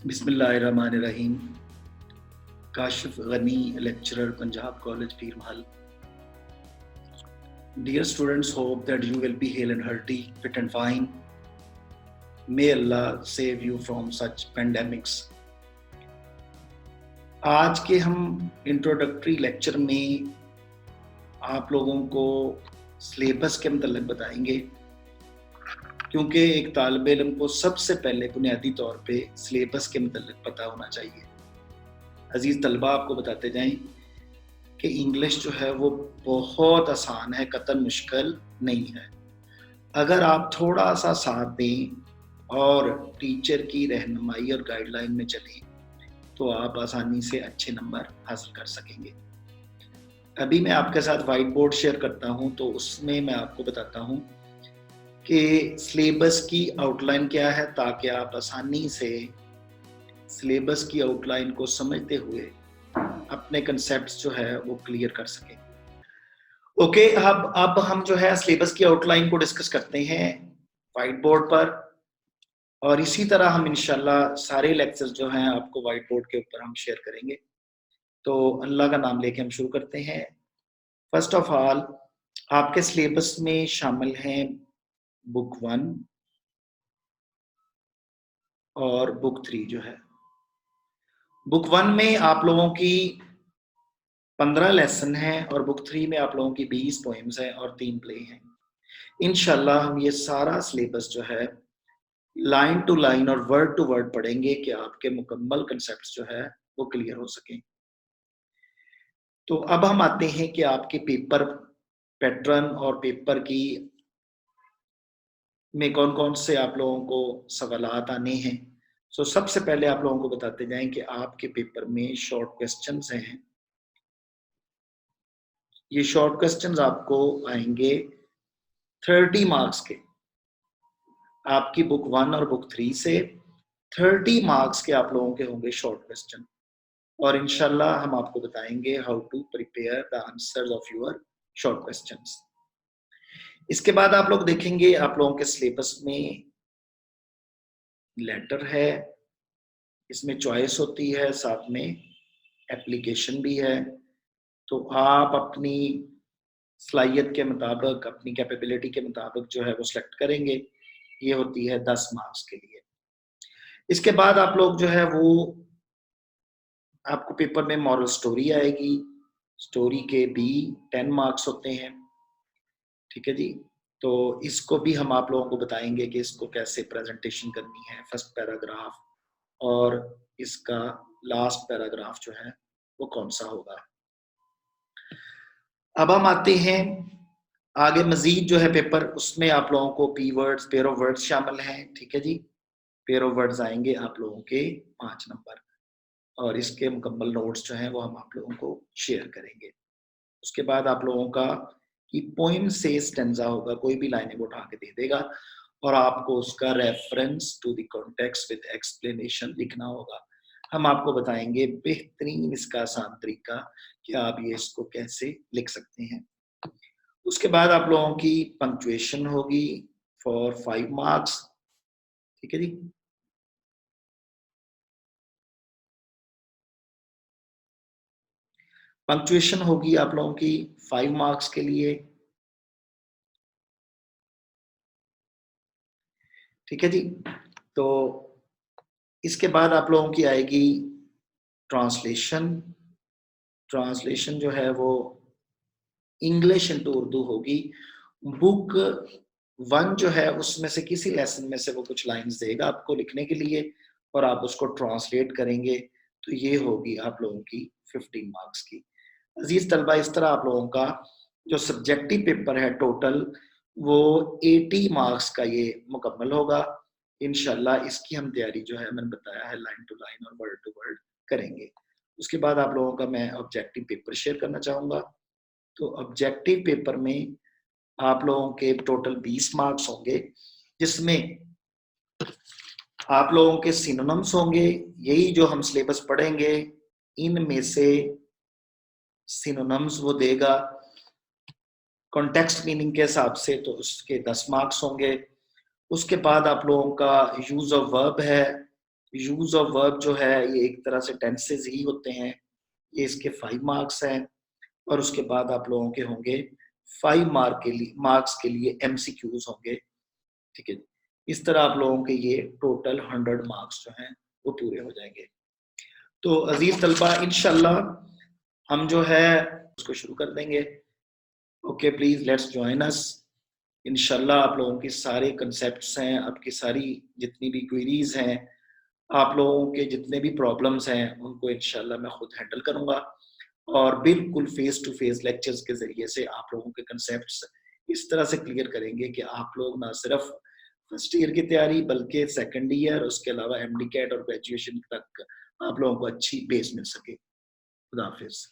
बिस्मिल्लाहिर्रहमानिर्रहीम। Kashif Ghani, lecturer, Punjab College, Pir Mahal. Dear students, hope that you will be hale and hearty, fit and fine. May Allah save you from such pandemics. आज के हम introductory lecture में आप लोगों को syllabus के मतलब बताएंगे, क्योंकि एक तालिब इल्म को सबसे पहले बुनियादी तौर पे सिलेबस के मतलब पता होना चाहिए। अजीज़ तलबा, आपको बताते जाएं कि इंग्लिश जो है वो बहुत आसान है, कतई मुश्किल नहीं है। अगर आप थोड़ा सा साथ दें और टीचर की रहनुमाई और गाइडलाइन में चलें तो आप आसानी से अच्छे नंबर हासिल कर सकेंगे। अभी मैं आपके साथ वाइट बोर्ड शेयर करता हूं, तो उसमें मैं आपको बताता हूं कि सिलेबस की आउटलाइन क्या है, ताकि आप आसानी से सिलेबस की आउटलाइन को समझते हुए अपने कंसेप्ट्स जो है वो क्लियर कर सकें। ओके, अब हम जो है सिलेबस की आउटलाइन को डिस्कस करते हैं वाइट बोर्ड पर, और इसी तरह हम इंशाल्लाह सारे लेक्चर्स जो हैं आपको वाइट बोर्ड के ऊपर हम शेयर करेंगे। तो अल्लाह का नाम लेके हम शुरू करते हैं। फर्स्ट ऑफ ऑल, आपके सिलेबस में शामिल हैं बुक 1 और बुक 3 जो है। बुक 1 में आप लोगों की 15 लेसन हैं और बुक 3 में आप लोगों की 20 पोएम्स हैं और 3 प्ले हैं। इंशाल्लाह हम ये सारा सिलेबस जो है लाइन टू लाइन और वर्ड टू वर्ड पढ़ेंगे कि आपके मुकम्मल कंसेप्ट्स जो है वो क्लियर हो सकें। तो अब हम आते हैं कि आपके पेपर पैटर्न और पेपर की में कौन कौन से आप लोगों को सवालात आने हैं। सो सबसे पहले आप लोगों को बताते जाएं कि आपके पेपर में शॉर्ट क्वेश्चंस हैं। ये शॉर्ट क्वेश्चंस आपको आएंगे 30 मार्क्स के। आपकी बुक 1 और बुक 3 से 30 मार्क्स के आप लोगों के होंगे शॉर्ट क्वेश्चन, और इंशाल्लाह हम आपको बताएंगे how to prepare the answers of your short questions. इसके बाद आप लोग देखेंगे आप लोगों के सिलेबस में लेटर है, इसमें चॉइस होती है, साथ में एप्लीकेशन भी है। तो आप अपनी सलाहियत के मुताबिक, अपनी कैपेबिलिटी के मुताबिक जो है वो सिलेक्ट करेंगे। ये होती है 10 मार्क्स के लिए। इसके बाद आप लोग जो है वो आपको पेपर में मॉरल स्टोरी आएगी। स्टोरी के भी 10 मार्क्स होते हैं। ठीक है जी। तो इसको भी हम आप लोगों को बताएंगे कि इसको कैसे प्रेजेंटेशन करनी है, फर्स्ट पैराग्राफ और इसका लास्ट पैराग्राफ जो है वो कौन सा होगा। अब हम आते हैं आगे मजीद जो है पेपर, उसमें आप लोगों को P words, pair of words शामिल हैं। ठीक है जी। पेयर ऑफ वर्ड्स आएंगे आप लोगों के 5 नंबर, और इसके मुकम्मल नोट्स जो हैं वो हम आप लोगों को शेयर करेंगे। उसके बाद आप लोगों का कि पोइम से स्टेंजा होगा, कोई भी लाइनें वो उठा के दे देगा और आपको उसका reference to the context with explanation लिखना होगा। हम आपको बताएंगे बेहतरीन इसका आसान तरीका कि आप ये इसको कैसे लिख सकते हैं। उसके बाद आप लोगों की पंक्चुएशन होगी फॉर 5 मार्क्स। ठीक है जी। पंक्चुएशन होगी आप लोगों की 5 मार्क्स के लिए। ठीक है जी। तो इसके बाद आप लोगों की आएगी ट्रांसलेशन। ट्रांसलेशन जो है वो इंग्लिश इनटू उर्दू होगी। बुक 1 जो है उसमें से किसी लेसन में से वो कुछ लाइंस देगा आपको लिखने के लिए, और आप उसको ट्रांसलेट करेंगे। तो ये होगी आप लोगों की 15 मार्क्स की। अजीज तलबा, इस तरह आप लोगों का जो सब्जेक्टिव पेपर है टोटल वो 80 मार्क्स का ये मुकम्मल होगा। इंशाल्लाह इसकी हम तैयारी जो है मैंने बताया है लाइन टू लाइन और वर्ड टू वर्ड करेंगे। उसके बाद आप लोगों का मैं ऑब्जेक्टिव पेपर शेयर करना चाहूँगा। तो ऑब्जेक्टिव पेपर में आप लोगों के टोटल 20 मार्क्स होंगे, जिसमें आप लोगों के सिनोनिम्स होंगे। यही जो हम सिलेबस पढ़ेंगे इनमें से सिनोनिम्स वो देगा कॉन्टेक्स्ट मीनिंग के हिसाब से, तो उसके 10 मार्क्स होंगे। उसके बाद आप लोगों का यूज ऑफ वर्ब है, यूज ऑफ वर्ब जो है ये एक तरह से टेंसेज ही होते हैं, ये इसके 5 मार्क्स हैं और उसके बाद आप लोगों के होंगे 5 मार्क्स के लिए एमसीक्यूज होंगे, ठीक है। इस तरह आप लोगों के ये टोटल 100 मार्क्स जो हैं वो पूरे हो जाएंगे। तो अजीज तलबा इंशाल्लाह हम जो है उसको शुरू कर देंगे। Okay, please let's join us. इंशाल्लाह आप लोगों के सारे कंसेप्ट्स हैं, आपकी सारी जितनी भी क्वेरीज हैं, आप लोगों के जितने भी प्रॉब्लम्स हैं उनको इंशाल्लाह मैं खुद हैंडल करूंगा और बिल्कुल फेस टू फेस लेक्चर्स के जरिए से आप लोगों के कंसेप्ट्स इस तरह से क्लियर करेंगे कि आप लोग ना सिर्फ फर्स्ट ईयर की तैयारी बल्कि सेकंड ईयर, उसके अलावा एमडी कैट और ग्रेजुएशन तक आप लोगों को अच्छी बेस मिल सके। खुदा हाफिज।